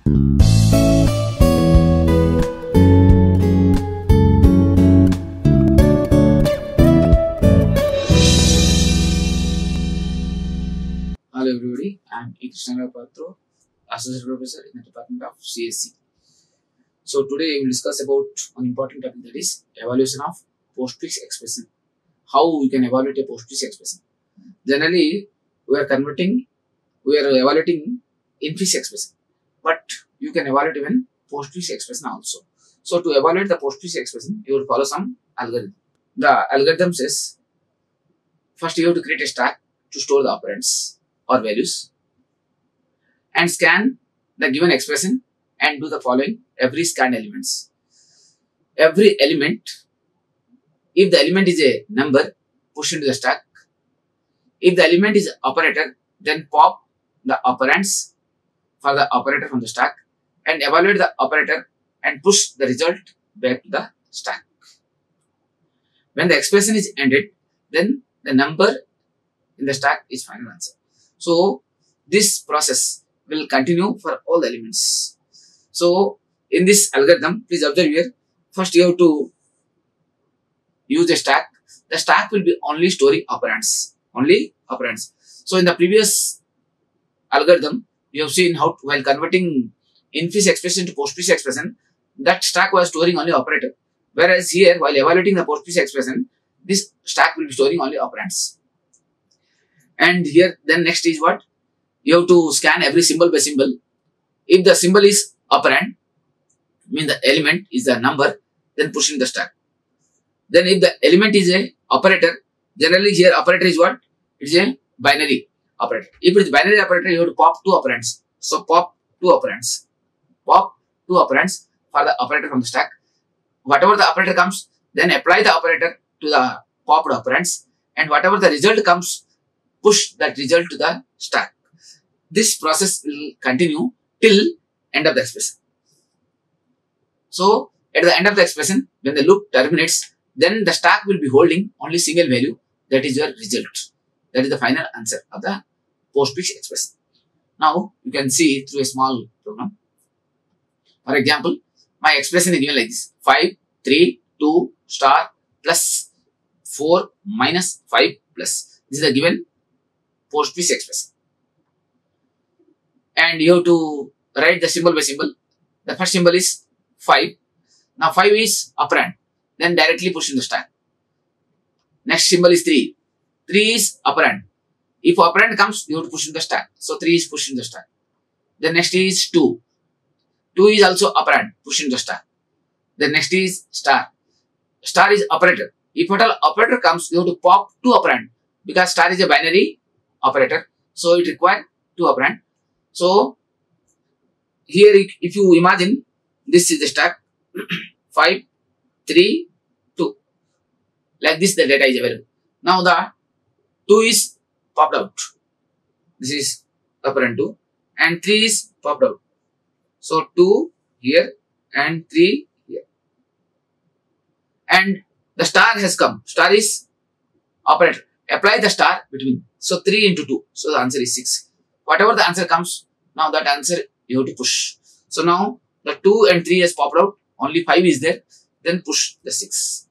Hello everybody, I am E. Krishna Patro, Associate Professor in the Department of CSC. So today we will discuss about an important topic, that is evaluation of postfix expression. How we can evaluate a postfix expression. Generally, we are evaluating infix expression, but you can evaluate even postfix expression also. So to evaluate the postfix expression, you will follow some algorithm. The algorithm says, first you have to create a stack to store the operands or values and scan the given expression and do the following every scanned elements. Every element, if the element is a number, push into the stack. If the element is operator, then pop the operands for the operator from the stack and evaluate the operator and push the result back to the stack. When the expression is ended, then the number in the stack is final answer. So this process will continue for all the elements. So in this algorithm, please observe here, first you have to use the stack. The stack will be only storing operands. So in the previous algorithm, you have seen how while converting infix expression to postfix expression, that stack was storing only operator. Whereas here, while evaluating the postfix expression, this stack will be storing only operands. And here, then next is what? You have to scan every symbol by symbol. If the symbol is operand, means the element is the number, then push in the stack. Then if the element is a operator, generally here operator is what? It is a binary operator. If it is binary operator, you have to pop two operands. So pop two operands. Pop two operands for the operator from the stack. Whatever the operator comes, then apply the operator to the popped operands, and whatever the result comes, push that result to the stack. This process will continue till end of the expression. So at the end of the expression, when the loop terminates, then the stack will be holding only single value, that is your result. That is the final answer of the postfix expression. Now you can see through a small program. For example, my expression is given like this: 5, 3, 2, star, plus 4, minus 5, plus. This is the given postfix expression. And you have to write the symbol by symbol. The first symbol is 5. Now 5 is operand. Then directly push in the stack. Next symbol is 3. 3 is operand. If operand comes, you have to push in the stack. So 3 is pushed in the stack. Then next is 2. 2 is also operand. Push in the stack. Then next is star. Star is operator. If at all operator comes, you have to pop 2 operand. Because star is a binary operator. So it requires 2 operand. So here if you imagine, this is the stack. 5, 3, 2. Like this the data is available. Now the 2 is popped out. This is operand 2. And 3 is popped out. So 2 here and 3 here. And the star has come. Star is operator. Apply the star between. So 3 into 2. So the answer is 6. Whatever the answer comes, now that answer you have to push. So now the 2 and 3 has popped out. Only 5 is there. Then push the 6.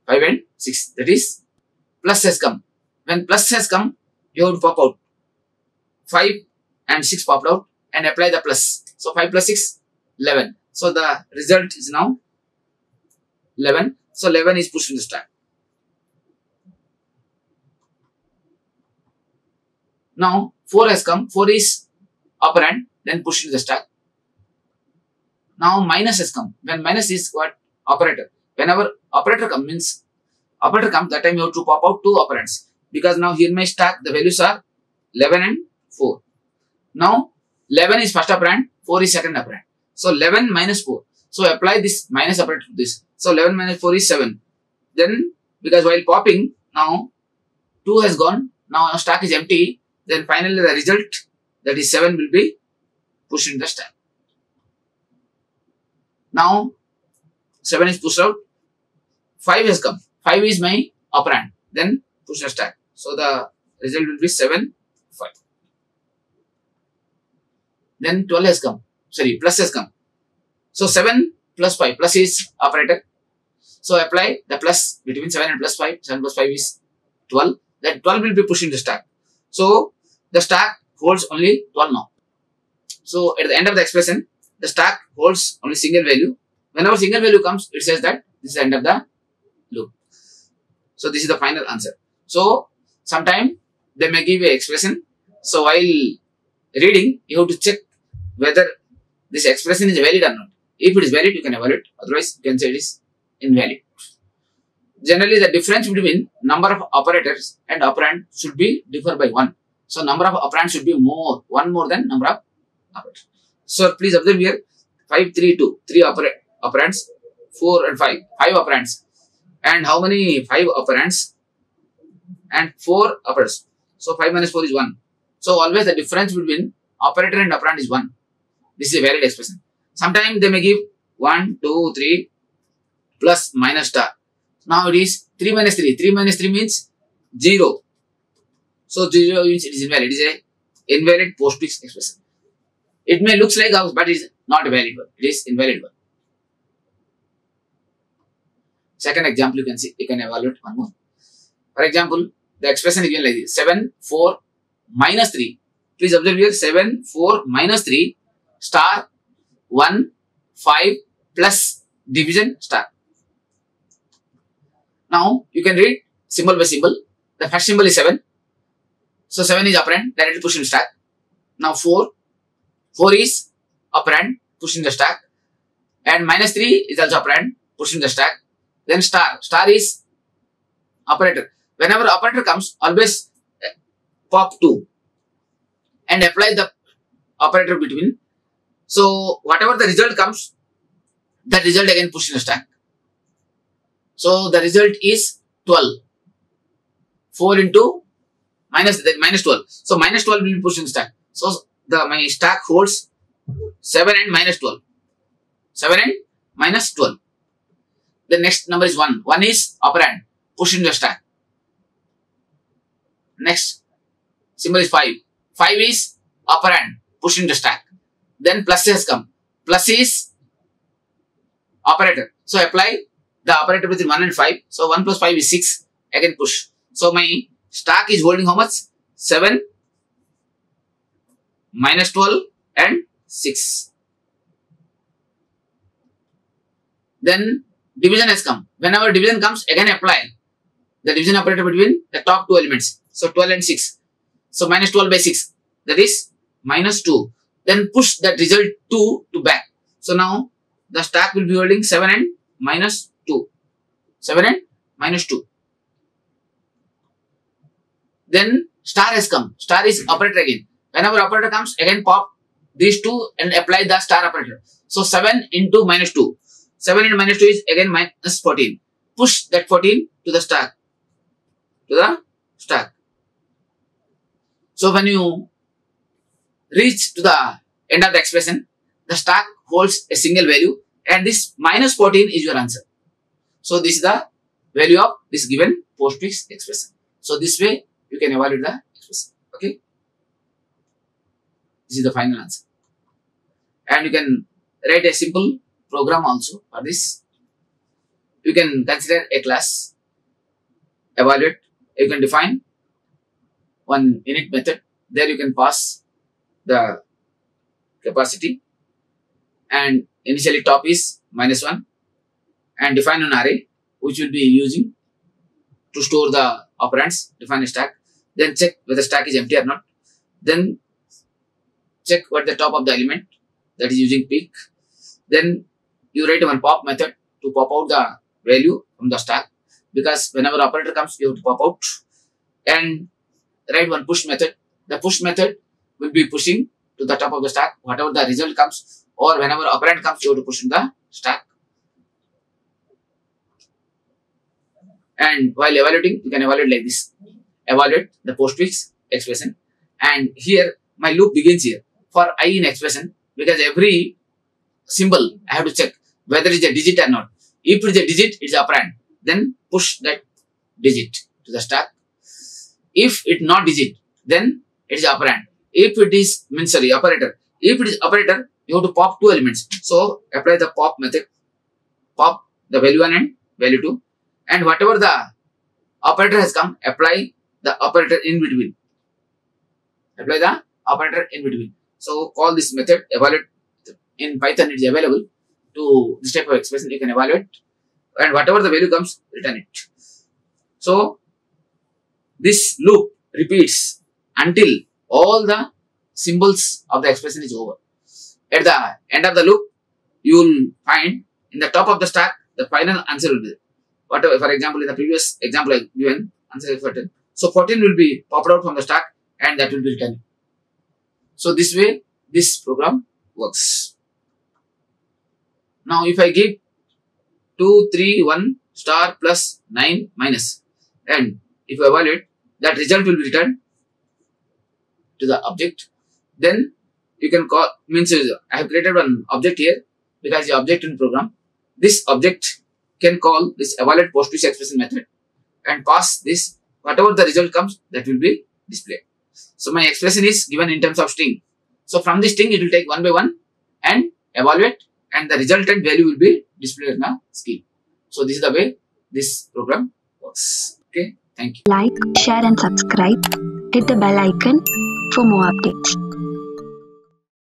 5 and 6. That is plus has come. When plus has come, you have to pop out. 5 and 6 popped out and apply the plus. So 5 plus 6, 11. So the result is now 11. So 11 is pushed in the stack. Now 4 has come. 4 is operand. Then pushed in the stack. Now minus has come. When minus is what? Operator. Whenever operator comes, means operator comes, that time you have to pop out 2 operands. Because now here in my stack, the values are 11 and 4. Now 11 is first operand, 4 is second operand. So 11 minus 4. So apply this minus operator to this. So 11 minus 4 is 7. Then because while popping, now 2 has gone. Now our stack is empty. Then finally the result, that is 7, will be pushed in the stack. Now 7 is pushed out. 5 has come. 5 is my operand. Then push the stack. So the result will be 7, 5. Then 12 has come. sorry, plus has come. So 7 plus 5, plus is operator. So apply the plus between 7 and plus 5. 7 plus 5 is 12. That 12 will be pushed in the stack. So the stack holds only 12 now. So at the end of the expression, the stack holds only single value. Whenever single value comes, it says that this is the end of the loop. So this is the final answer. So sometime they may give a expression. So while reading, you have to check whether this expression is valid or not. If it is valid, you can evaluate. Otherwise, you can say it is invalid. Generally, the difference between number of operators and operand should be differ by 1. So number of operands should be more, 1 more than number of operators. So please observe here, 5, 3, 2, 3 operands, 4 and 5, 5 operands. And how many 5 operands? And 4 operators. So 5 minus 4 is 1. So always the difference between operator and operand is 1. This is a valid expression. Sometimes they may give 1, 2, 3 plus minus star. Now it is 3 minus 3. 3 minus 3 means 0. So 0 means it is invalid. It is a invalid postfix expression. It may look like ours, but it is not a valid one. It is invalid one. Second example, you can see, you can evaluate one more. For example, the expression is given like this: 7, 4, minus 3. Please observe here, 7, 4, minus 3, star, 1, 5, plus division star. Now, you can read symbol by symbol. The first symbol is 7. So, 7 is operand, directly pushed in stack. Now, 4 is operand, pushed in the stack. And minus 3 is also operand, pushed in the stack. Then star is operator. Whenever operator comes, always pop 2 and apply the operator between. So, whatever the result comes, that result again pushed in the stack. So, the result is 12. 4 into minus 12. So, minus 12 will be pushed in the stack. So, my stack holds 7 and minus 12. 7 and minus 12. The next number is 1. 1 is operand, pushed in the stack. Next symbol is 5. 5 is operand, pushed in the stack. Then plus has come. Plus is operator. So apply the operator between 1 and 5. So 1 plus 5 is 6. Again push. So my stack is holding how much? 7, minus 12 and 6. Then division has come. Whenever division comes, again apply the division operator between the top 2 elements. So 12 and 6. So minus 12 by 6. That is minus 2. Then push that result 2 to back. So now the stack will be holding 7 and minus 2. 7 and minus 2. Then star has come. Star is operator again. Whenever operator comes, again pop these 2 and apply the star operator. So 7 into minus 2. 7 into minus 2 is again minus 14. Push that 14 to the stack. So when you reach to the end of the expression, the stack holds a single value and this minus 14 is your answer. So this is the value of this given postfix expression. So this way you can evaluate the expression. Okay. This is the final answer. And you can write a simple program also for this. You can consider a class, evaluate. You can define one init method. There you can pass the capacity and initially top is -1 and define an array which will be using to store the operands. Define a stack. Then check whether stack is empty or not. Then check what the top of the element that is using peak. Then you write one pop method to pop out the value from the stack, because whenever operator comes you have to pop out, and write one push method. The push method will be pushing to the top of the stack whatever the result comes, or whenever operand comes you have to push in the stack. And while evaluating, you can evaluate like this. Evaluate the postfix expression, and here my loop begins here for I in expression, because every symbol I have to check whether it is a digit or not. If it is a digit, it is operand. Then push that digit to the stack. If it is not digit, then it is operand. If it is operator. If it is operator, you have to pop two elements. So apply the pop method, pop the value 1 and value 2, and whatever the operator has come, apply the operator in between. Apply the operator in between. So call this method evaluate. In Python it is available to this type of expression. You can evaluate, and whatever the value comes, return it. So this loop repeats until all the symbols of the expression is over. At the end of the loop, you will find in the top of the stack the final answer will be there. Whatever, for example, in the previous example I given, answer is 14. So 14 will be popped out from the stack and that will be returned. So this way this program works. Now if I give 2, 3, 1 star plus 9 minus, and if you evaluate, that result will be returned to the object. Then you can call, means I have created one object here because the object in program. This object can call this evaluate postfish expression method and pass this, whatever the result comes, that will be displayed. So my expression is given in terms of string. So from this string it will take one by one and evaluate, and the resultant value will be displayed in the scheme. So this is the way this program works. Okay, thank you. Like, share and subscribe. Hit the bell icon for more updates.